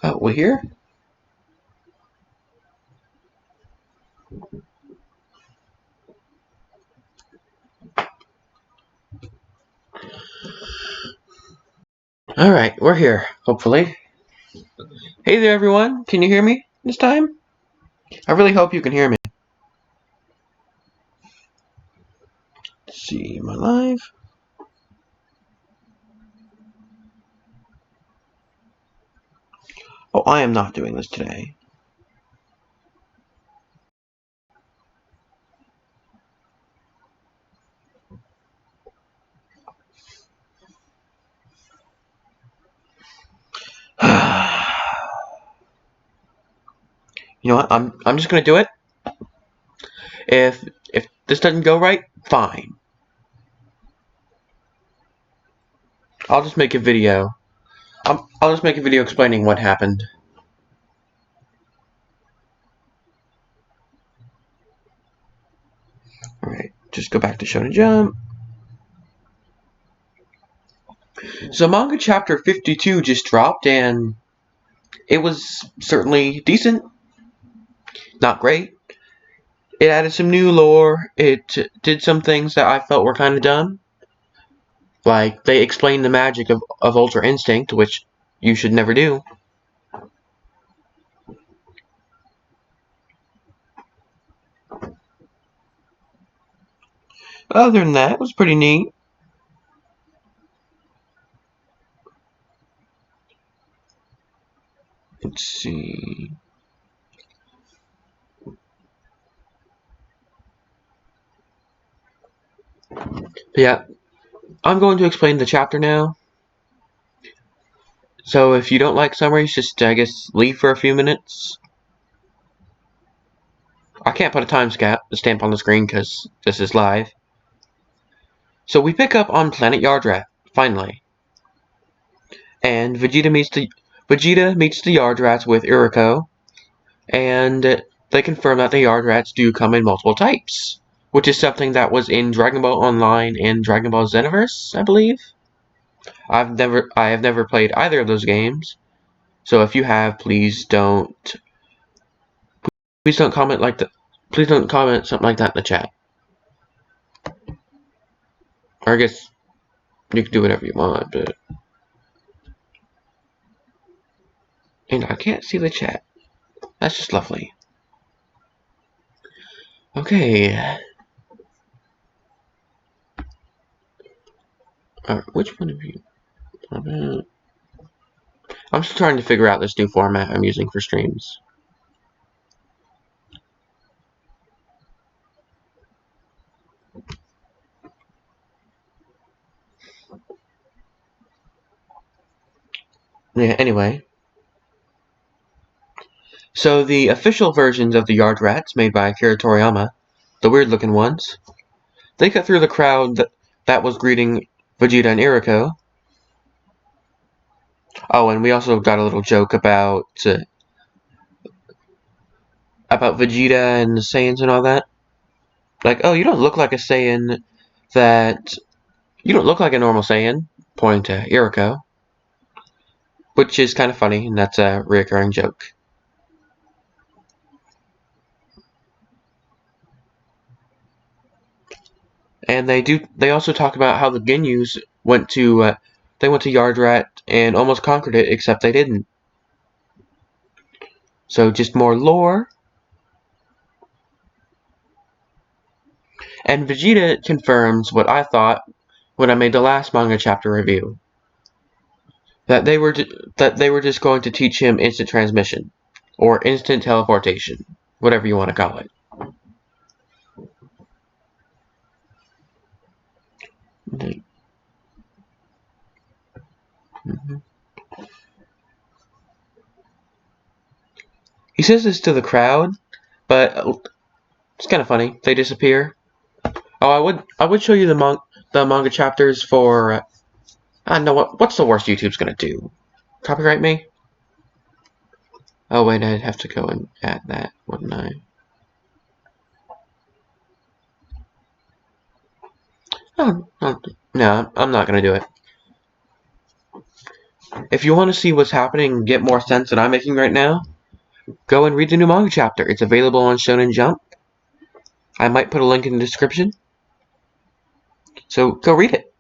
We're here? Alright, we're here, hopefully. Hey there, everyone. Can you hear me this time? I really hope you can hear me. Let's see, am I live? Oh, I am not doing this today. You know what? I'm just gonna do it. If this doesn't go right, fine. I'll just make a video. I'll just make a video explaining what happened. Alright, just go back to Shonen Jump. So manga chapter 52 just dropped, and it was certainly decent. Not great. It added some new lore. It did some things that I felt were kind of dumb. Like, they explained the magic of Ultra Instinct, which you should never do. Other than that, it was pretty neat. Let's see. Yeah, I'm going to explain the chapter now. So if you don't like summaries, just, I guess, leave for a few minutes. I can't put a time stamp on the screen because this is live. So we pick up on Planet Yardrat, finally. And Vegeta meets the Yardrats with Uriko, and they confirm that the Yardrats do come in multiple types, which is something that was in Dragon Ball Online and Dragon Ball Xenoverse, I believe. I have never played either of those games, so if you have, please don't comment please don't comment something like that in the chat. Or I guess you can do whatever you want, but and I can't see the chat. That's just lovely. Okay. Which one of you? I'm still trying to figure out this new format I'm using for streams. Yeah, anyway. So the official versions of the Yardrats made by Akira Toriyama, the weird looking ones, they cut through the crowd that was greeting Vegeta and Uriko. Oh, and we also got a little joke about Vegeta and the Saiyans and all that. Like, oh, you don't look like a Saiyan you don't look like a normal Saiyan, pointing to Uriko. Which is kind of funny, and that's a reoccurring joke. And they also talk about how the Ginyus went to Yardrat and almost conquered it, except they didn't. So just more lore. And Vegeta confirms what I thought when I made the last manga chapter review. That they were just going to teach him instant transmission. Or instant teleportation. Whatever you want to call it. He says this to the crowd, but it's kind of funny. They disappear. Oh, I would show you the manga chapters for. I don't know what's the worst YouTube's gonna do. Copyright me? Oh wait, I'd have to go and add that, wouldn't I? Oh, no, I'm not gonna do it. If you want to see what's happening and get more sense than I'm making right now, go and read the new manga chapter. It's available on Shonen Jump. I might put a link in the description. So go read it.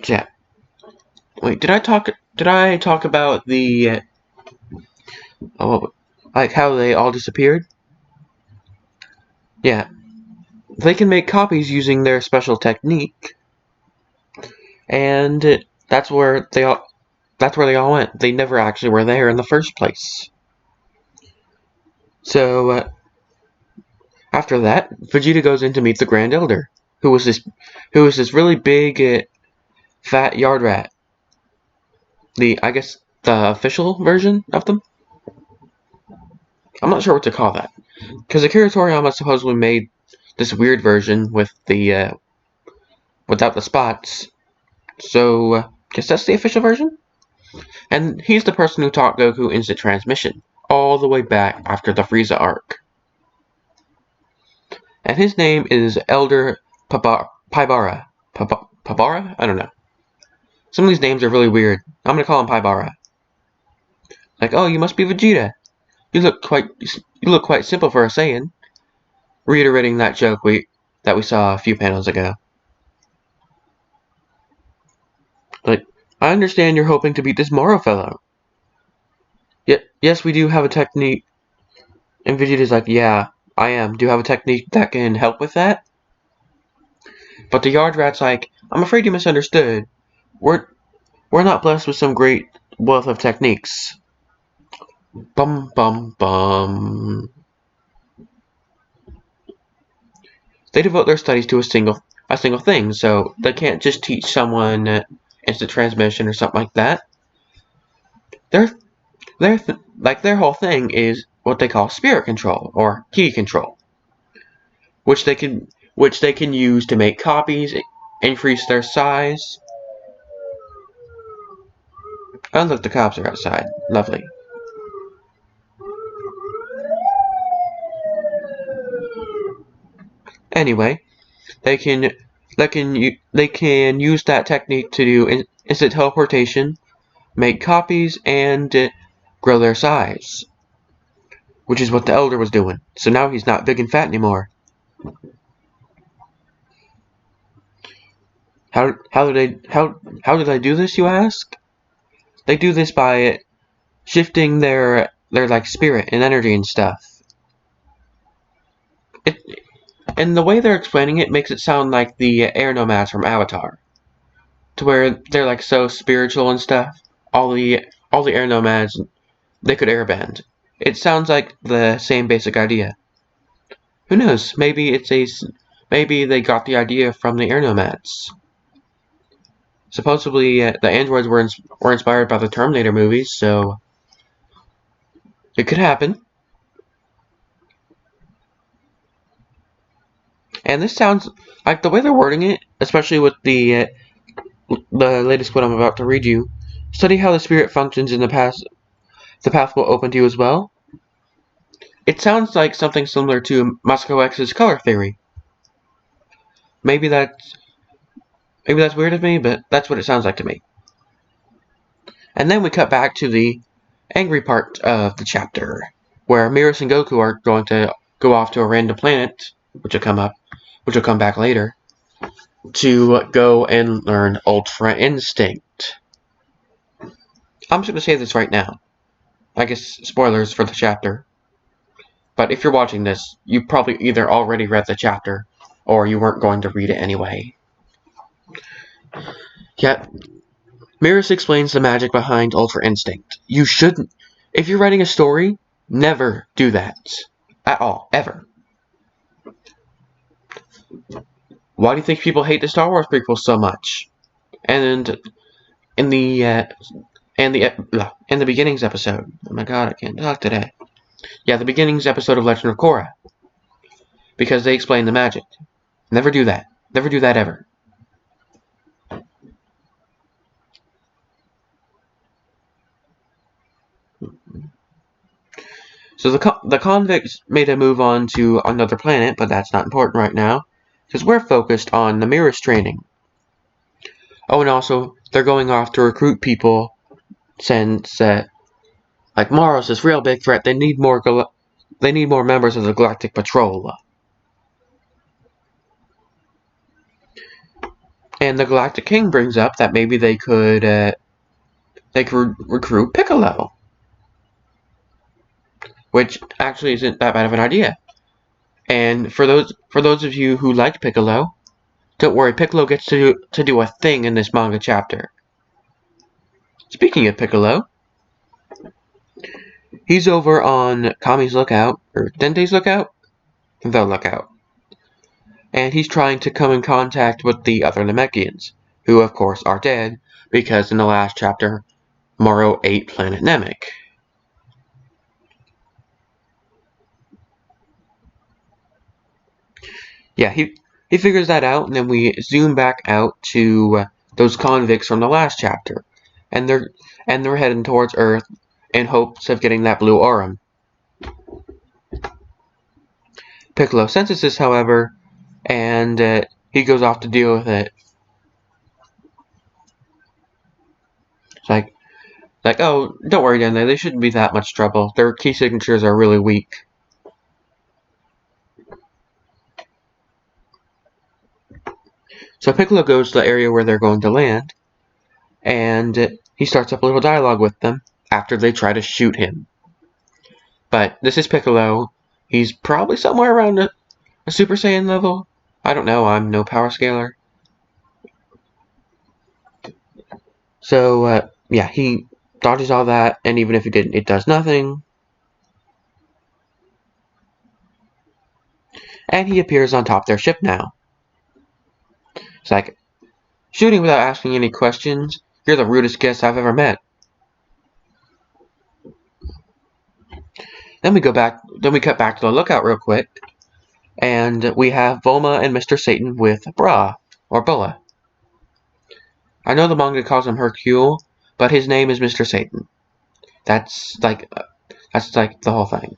Yeah. Wait, did I talk about the like how they all disappeared? Yeah. They can make copies using their special technique, and that's where they all went. They never actually were there in the first place. So after that, Vegeta goes in to meet the Grand Elder, who was this really big, fat yard rat. I guess the official version of them. I'm not sure what to call that, because Akira Toriyama supposedly made this weird version with the without the spots. So guess that's the official version. And he's the person who taught Goku instant transmission all the way back after the Frieza arc. And his name is Elder Paibara. Paibara? I don't know. Some of these names are really weird. I'm gonna call him Paibara. Like, oh, you must be Vegeta. You look quite simple for a Saiyan. Reiterating that joke that we saw a few panels ago. Like, I understand you're hoping to beat this Moro fellow. Yes, we do have a technique. And Vegeta's like, yeah, I am. Do you have a technique that can help with that? But the Yard Rat's like, I'm afraid you misunderstood. We're not blessed with some great wealth of techniques. Bum bum bum. They devote their studies to a single thing, so they can't just teach someone instant transmission or something like that. Their whole thing is what they call spirit control or ki control, which they can use to make copies, increase their size. Oh look, the cops are outside. Lovely. Anyway, they can use that technique to do instant teleportation, make copies, and grow their size, which is what the Elder was doing. So now he's not big and fat anymore. How did I do this, you ask? They do this by shifting their like spirit and energy and stuff. And the way they're explaining it makes it sound like the air nomads from Avatar, to where they're like so spiritual and stuff. All the air nomads, they could airbend. It sounds like the same basic idea. Who knows? Maybe they got the idea from the air nomads. Supposedly, the androids were inspired by the Terminator movies, so it could happen. And this sounds like the way they're wording it, especially with the latest quote I'm about to read you. Study how the spirit functions in the past. The path will open to you as well. It sounds like something similar to Moscow X's color theory. Maybe that's weird of me, but that's what it sounds like to me. And then we cut back to the angry part of the chapter, where Merus and Goku are going to go off to a random planet, which will come back later, to go and learn Ultra Instinct. I'm just going to say this right now. I guess spoilers for the chapter. But if you're watching this, you probably either already read the chapter, or you weren't going to read it anyway. Yet, Merus explains the magic behind Ultra Instinct. You shouldn't. If you're writing a story, never do that. At all. Ever. Why do you think people hate the Star Wars prequels so much? And in the beginnings episode. Oh my god, I can't talk today. Yeah, the beginnings episode of Legend of Korra. Because they explain the magic. Never do that. Never do that ever. So the convicts made a move on to another planet, but that's not important right now. because we're focused on the Merus training. Oh, and also, they're going off to recruit people since, like, Merus is a real big threat. They need more members of the Galactic Patrol. And the Galactic King brings up that maybe they could recruit Piccolo, which actually isn't that bad of an idea. And for those of you who like Piccolo, don't worry, Piccolo gets to do a thing in this manga chapter. Speaking of Piccolo, he's over on Kami's lookout, or Dende's lookout? The lookout. And he's trying to come in contact with the other Namekians, who of course are dead, because in the last chapter, Moro ate planet Namek. Yeah, he figures that out, and then we zoom back out to those convicts from the last chapter, and they're heading towards Earth in hopes of getting that blue aurum. Piccolo senses this, however, and he goes off to deal with it. It's like, oh, don't worry, Dende, they shouldn't be that much trouble. Their key signatures are really weak. So Piccolo goes to the area where they're going to land, and he starts up a little dialogue with them after they try to shoot him. But this is Piccolo. He's probably somewhere around a Super Saiyan level. I don't know, I'm no power scaler. So, yeah, he dodges all that, and even if he didn't, it does nothing. And he appears on top of their ship now. It's like, shooting without asking any questions, you're the rudest guest I've ever met. Then we cut back to the lookout real quick, and we have Bulma and Mr. Satan with Bra, or Bulla. I know the manga calls him Hercule, but his name is Mr. Satan. That's like the whole thing.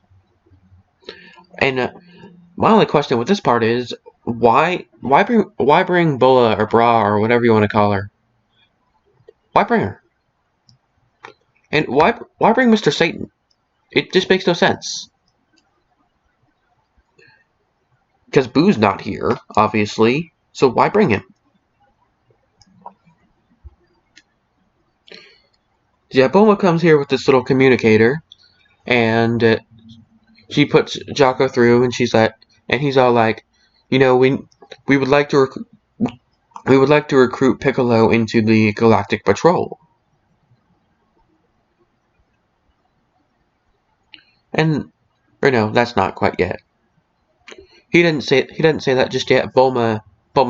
And my only question with this part is, why bring Bulla or Bra or whatever you want to call her? Why bring her? And why bring Mr. Satan? It just makes no sense. Because Boo's not here, obviously, so why bring him? Yeah, Bulma comes here with this little communicator, and she puts Jocko through, and he's all like, you know, we would like to recruit Piccolo into the Galactic Patrol. And no, that's not quite yet. He didn't say that just yet. Bulma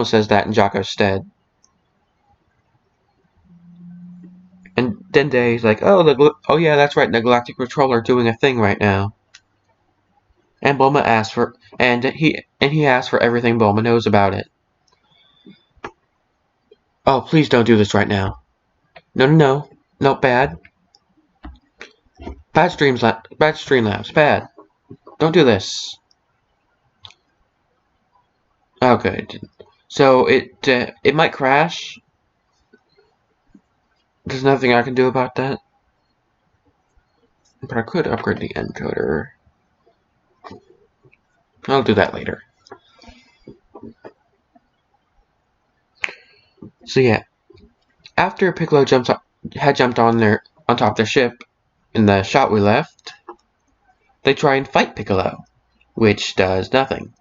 says that in Jocko's stead. And Dende's like, oh yeah, that's right. The Galactic Patrol are doing a thing right now. And Bulma asks for, and he asks for everything Bulma knows about it. Oh, please don't do this right now. No, bad. Bad Streamlabs, bad. Don't do this. Oh, good. So it might crash. There's nothing I can do about that. But I could upgrade the encoder. I'll do that later. So yeah, after Piccolo had jumped on top of their ship in the shot we left, they try and fight Piccolo, which does nothing.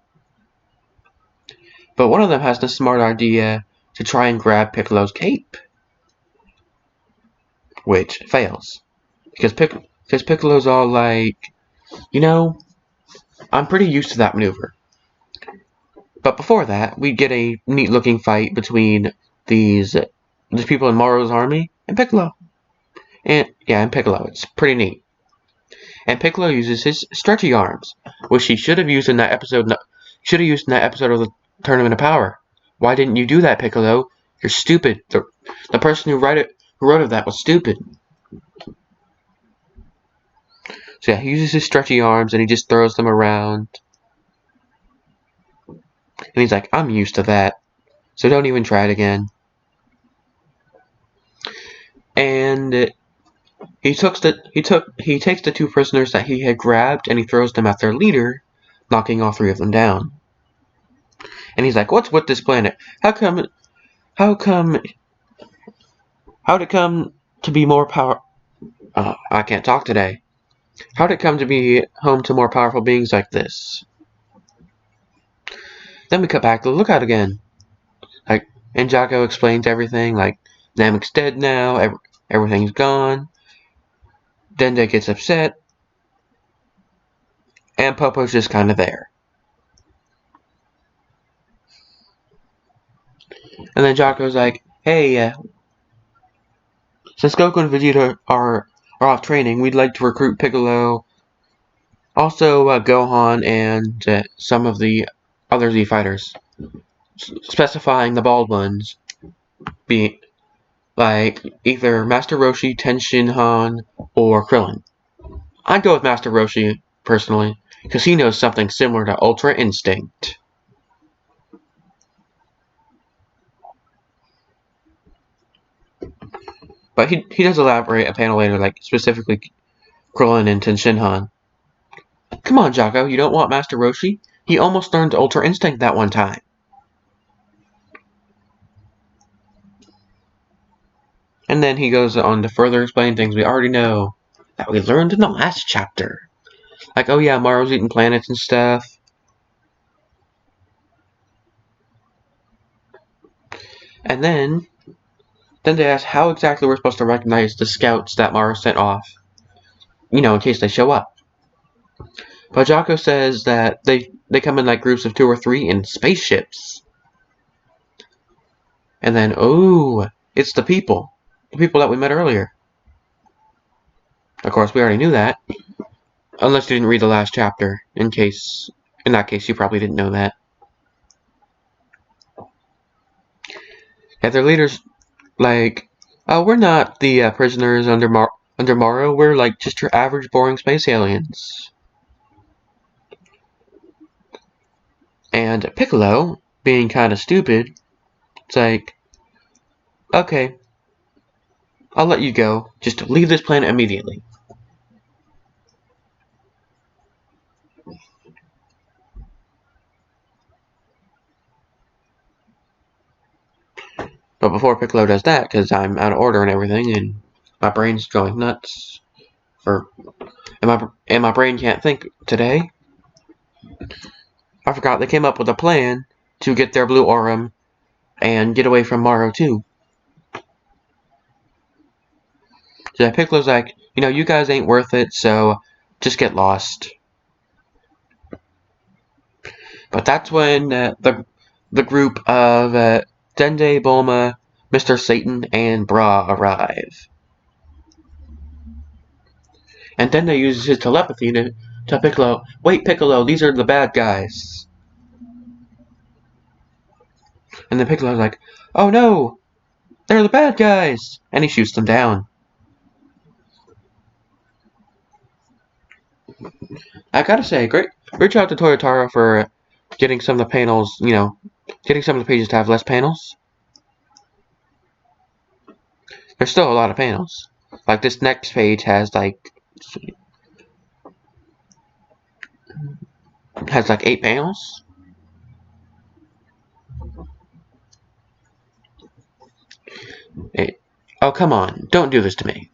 But one of them has the smart idea to try and grab Piccolo's cape, which fails. Because Piccolo's all like, you know, I'm pretty used to that maneuver. But before that, we get a neat looking fight between these people in Moro's army and Piccolo. And Piccolo, it's pretty neat. And Piccolo uses his stretchy arms, which he should have used in that episode. Should have used in that episode of the Tournament of Power. Why didn't you do that, Piccolo? You're stupid. The person who wrote of that was stupid. So yeah, he uses his stretchy arms and he just throws them around. And he's like, I'm used to that, so don't even try it again. And he takes the 2 prisoners that he had grabbed and he throws them at their leader, knocking all 3 of them down. And he's like, what's with this planet? How'd it come to be more power? I can't talk today. How'd it come to be home to more powerful beings like this? Then we cut back to the lookout again. And Jocko explains everything, Namek's dead now, everything's gone. Dende gets upset, and Popo's just kind of there. And then Jocko's like, hey, since Goku and Vegeta are off training, we'd like to recruit Piccolo, also Gohan, and some of the other Z fighters, specifying the bald ones, being like either Master Roshi, Tenshinhan, or Krillin. I'd go with Master Roshi, personally, because he knows something similar to Ultra Instinct. But he does elaborate a panel later, specifically Krillin and Tenshinhan. Come on, Jocko, you don't want Master Roshi? He almost learned Ultra Instinct that one time. And then he goes on to further explain things we already know that we learned in the last chapter. Like, oh yeah, Maro's eating planets and stuff. And then they ask how exactly we're supposed to recognize the scouts that Maro sent off. In case they show up. But Jocko says that they come in groups of 2 or 3 in spaceships. And then, oh, it's the people. The people that we met earlier. Of course, we already knew that. Unless you didn't read the last chapter. In that case, you probably didn't know that. Yeah, their leaders, oh, we're not the prisoners under Maro. We're just your average boring space aliens. And Piccolo, being kind of stupid, it's like, okay, I'll let you go. Just leave this planet immediately. But before Piccolo does that, because I'm out of order and everything, and my brain's going nuts, and my brain can't think today, I forgot they came up with a plan to get their blue Aurum and get away from Maro too. So Piccolo's like, you guys ain't worth it, so just get lost. But that's when the group of Dende, Bulma, Mr. Satan, and Bra arrive. And Dende uses his telepathy to tell Piccolo, wait, Piccolo, these are the bad guys. And then Piccolo's like, oh no, they're the bad guys, and he shoots them down. I gotta say, great job to Toyotaro for getting some of the panels, getting some of the pages to have less panels. There's still a lot of panels. This next page has 8 panels. Hey, oh, come on. Don't do this to me.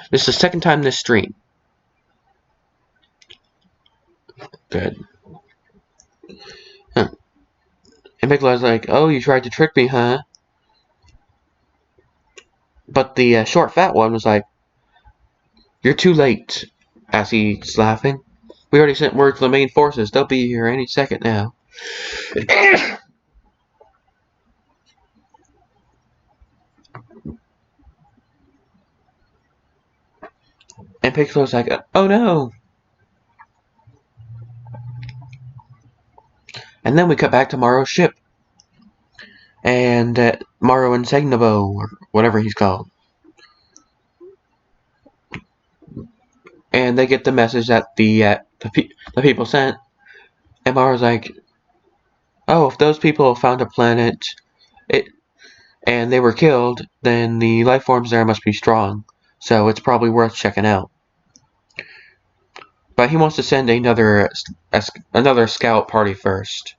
This is the second time this stream. Good. Huh. And Piccolo's like, oh, you tried to trick me, huh? But the short fat one was like, you're too late, as he's laughing. We already sent word to the main forces. They'll be here any second now. And Piccolo's like, oh no. And then we cut back to Maro's ship. And Maro and Segnabo, or whatever he's called. And they get the message that the people sent. And Maro's like, oh, if those people found a planet and they were killed, then the life forms there must be strong, so it's probably worth checking out. But he wants to send another scout party first.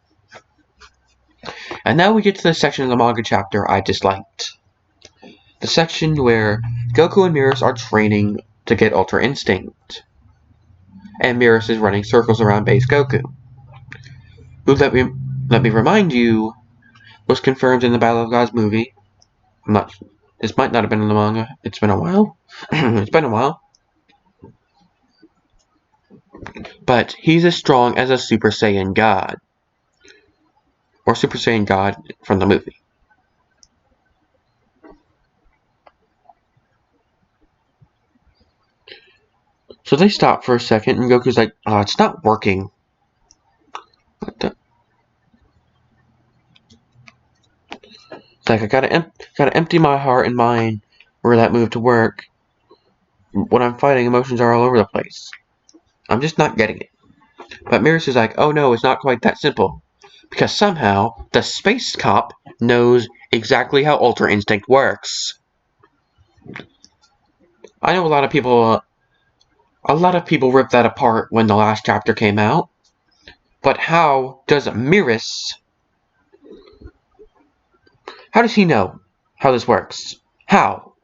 And now we get to the section of the manga chapter I disliked. The section where Goku and Merus are training to get Ultra Instinct. And Merus is running circles around base Goku. Who, let me remind you, was confirmed in the Battle of Gods movie. This might not have been in the manga. It's been a while. It's been a while. But he's as strong as a Super Saiyan God. Or Super Saiyan God from the movie. So they stop for a second, and Goku's like, "Oh, it's not working." What the? It's like, I gotta empty my heart and mind for that move to work. When I'm fighting, emotions are all over the place. I'm just not getting it. But Merus is like, "Oh no, it's not quite that simple. Because somehow, the space cop knows exactly how Ultra Instinct works." I know a lot of people ripped that apart when the last chapter came out. But how does Merus... How does he know how this works? How?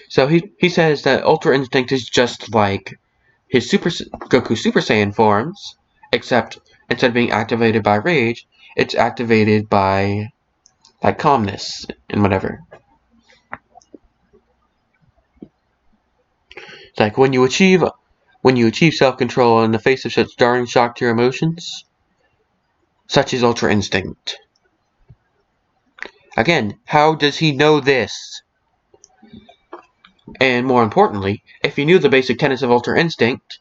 So he says that Ultra Instinct is just like his Goku Super Saiyan forms, except instead of being activated by rage, it's activated by like calmness and whatever. It's like when you achieve self-control in the face of such jarring shock to your emotions, such is Ultra Instinct. Again, how does he know this? And more importantly, if he knew the basic tenets of Ultra Instinct,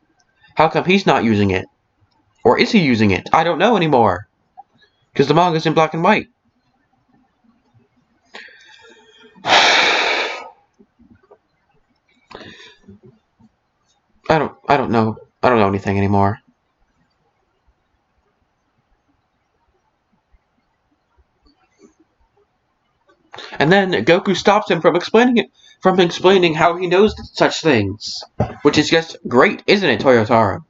how come he's not using it? Or is he using it? I don't know anymore. Because the manga's in black and white. I don't know anything anymore. And then Goku stops him from explaining how he knows such things. Which is just great, isn't it, Toyotaro?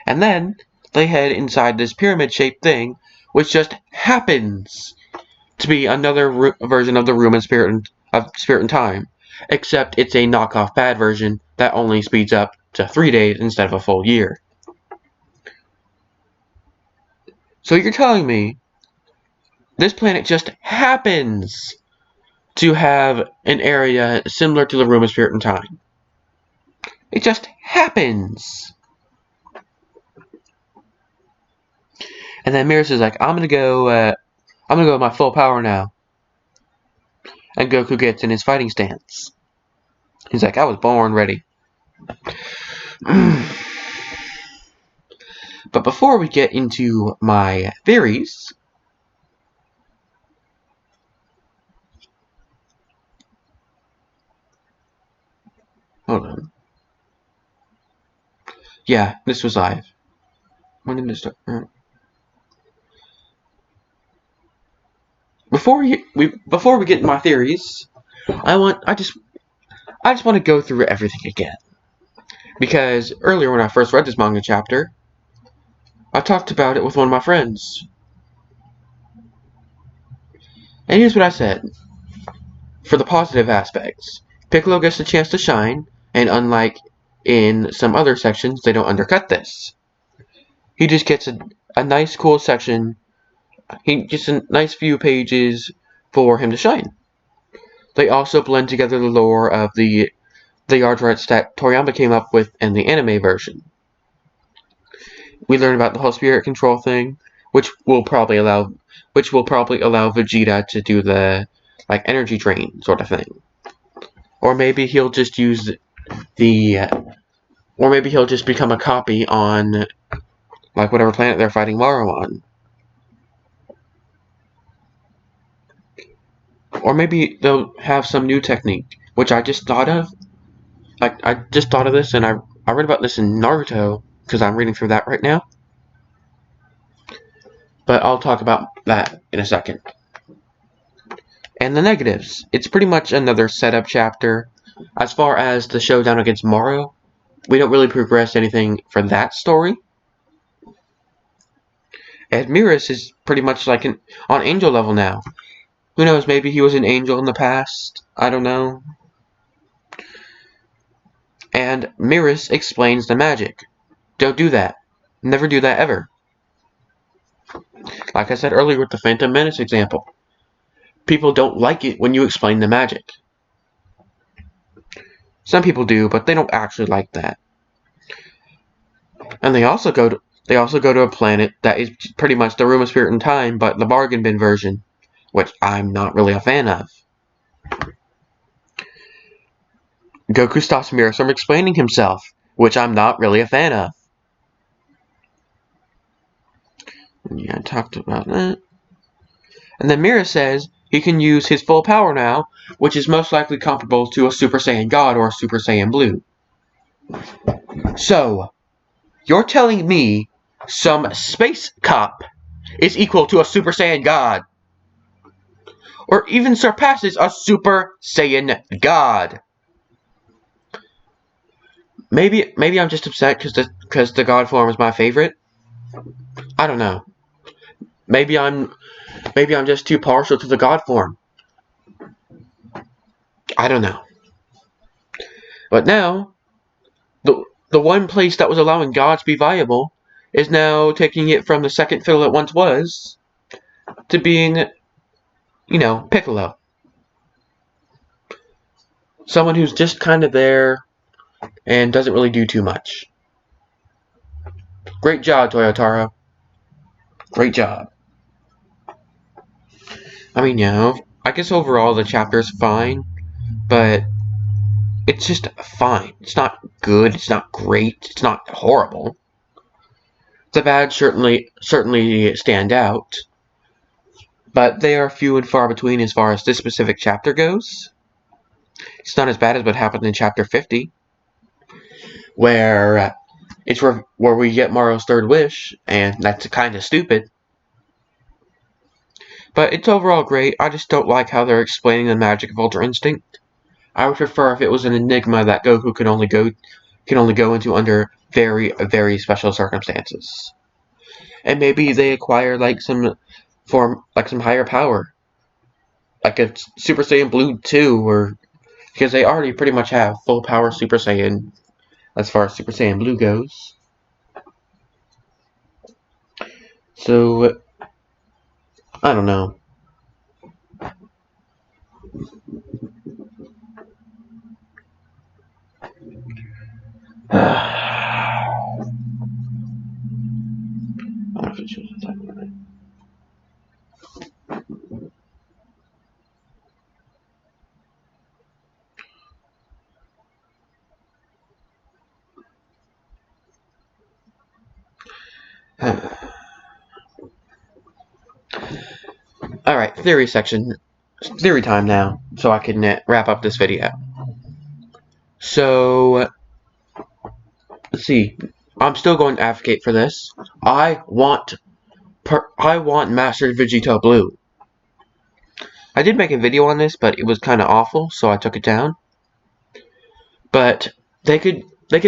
And then they head inside this pyramid-shaped thing, which just happens to be another version of the room of Spirit and Time, except it's a knockoff bad version that only speeds up to 3 days instead of a full year. So you're telling me this planet just happens to have an area similar to the room of Spirit and Time. It just happens. And then Merus is like, I'm gonna go with my full power now. And Goku gets in his fighting stance. He's like, I was born ready. But before we get into my theories, hold on. Yeah, this was live. When did this start? Before we get into my theories, I just want to go through everything again. Because earlier when I first read this manga chapter, I talked about it with one of my friends. And here's what I said. For the positive aspects, Piccolo gets a chance to shine, and unlike in some other sections, they don't undercut this. He just gets a nice, cool section. He gets a nice few pages for him to shine. They also blend together the lore of the art rights that Toriyama came up with in the anime version. We learn about the whole spirit control thing, which will probably allow Vegeta to do the like energy drain sort of thing. Or maybe he'll just use or maybe he'll just become a copy on like whatever planet they're fighting Maro on. Or maybe they'll have some new technique which I just thought of. I just thought of this, and I read about this in Naruto, because I'm reading through that right now. But I'll talk about that in a second. And the negatives. It's pretty much another setup chapter. As far as the showdown against Moro, we don't really progress anything for that story. And Merus is pretty much like on angel level now. Who knows, maybe he was an angel in the past. I don't know. And Merus explains the magic. Don't do that. Never do that ever. Like I said earlier with the Phantom Menace example. People don't like it when you explain the magic. Some people do, but they don't actually like that. And they also go to a planet that is pretty much the Room of Spirit and Time, but the bargain bin version, which I'm not really a fan of. Goku stops Merus from explaining himself, which I'm not really a fan of. Yeah, I talked about that. And then Merus says he can use his full power now, which is most likely comparable to a Super Saiyan God or a Super Saiyan Blue. So, you're telling me some space cop is equal to a Super Saiyan God, or even surpasses a Super Saiyan God? Maybe I'm just upset because the God form is my favorite. I don't know. Maybe I'm just too partial to the God form. I don't know. But now, the one place that was allowing gods to be viable is now taking it from the second fiddle it once was to being, Piccolo. Someone who's just kind of there and doesn't really do too much. Great job, Toyotaro. Great job. I mean, I guess overall the chapter is fine, but it's just fine. It's not good, it's not great, it's not horrible. The bad certainly stand out, but they are few and far between as far as this specific chapter goes. It's not as bad as what happened in chapter 50, where where we get Maro's third wish, and that's kind of stupid. But it's overall great. I just don't like how they're explaining the magic of Ultra Instinct. I would prefer if it was an enigma that Goku can only go into under very, very special circumstances. And maybe they acquire some higher power, like a Super Saiyan Blue 2, or because they already pretty much have full power Super Saiyan as far as Super Saiyan Blue goes. So I don't know. Alright, theory section. Theory time now, so I can wrap up this video. So, let's see. I'm still going to advocate for this. I want Master Vegeta Blue. I did make a video on this, but it was kind of awful, so I took it down. But they could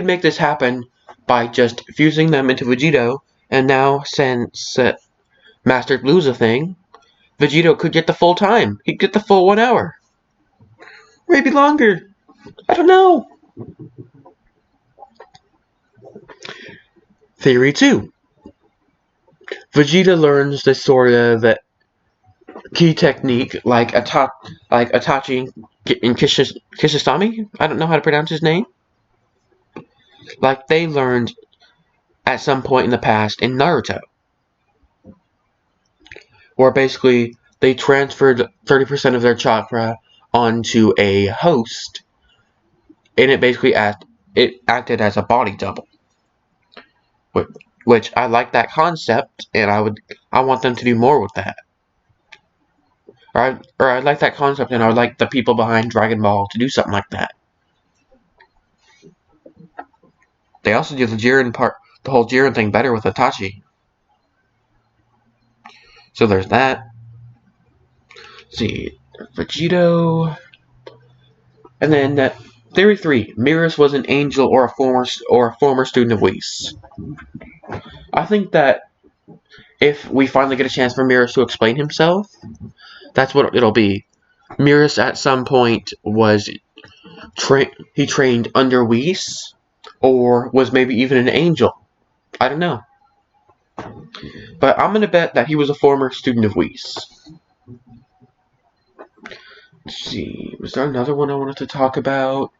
make this happen by just fusing them into Vegito, and now since Master Blue's a thing, Vegito could get the full time. He'd get the full 1 hour. Maybe longer. I don't know. Theory 2. Vegeta learns this sort of key technique like Itachi in Kishisami? I don't know how to pronounce his name. Like they learned at some point in the past in Naruto. Where basically they transferred 30% of their chakra onto a host, and it basically acted as a body double. Which I like that concept, and I want them to do more with that. I like that concept, and I would like the people behind Dragon Ball to do something like that. They also do the whole Jiren thing better with Itachi. So there's that. Let's see, Vegito, and then theory 3: Merus was an angel or a former student of Whis. I think that if we finally get a chance for Merus to explain himself, that's what it'll be. Merus at some point was he trained under Whis, or was maybe even an angel. I don't know. But I'm gonna bet that he was a former student of Whis. Let's see, was there another one I wanted to talk about?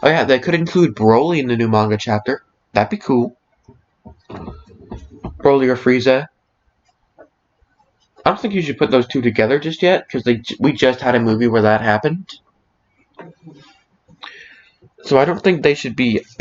Oh yeah, they could include Broly in the new manga chapter. That'd be cool. Broly or Frieza. I don't think you should put those two together just yet, because we just had a movie where that happened. So I don't think they should be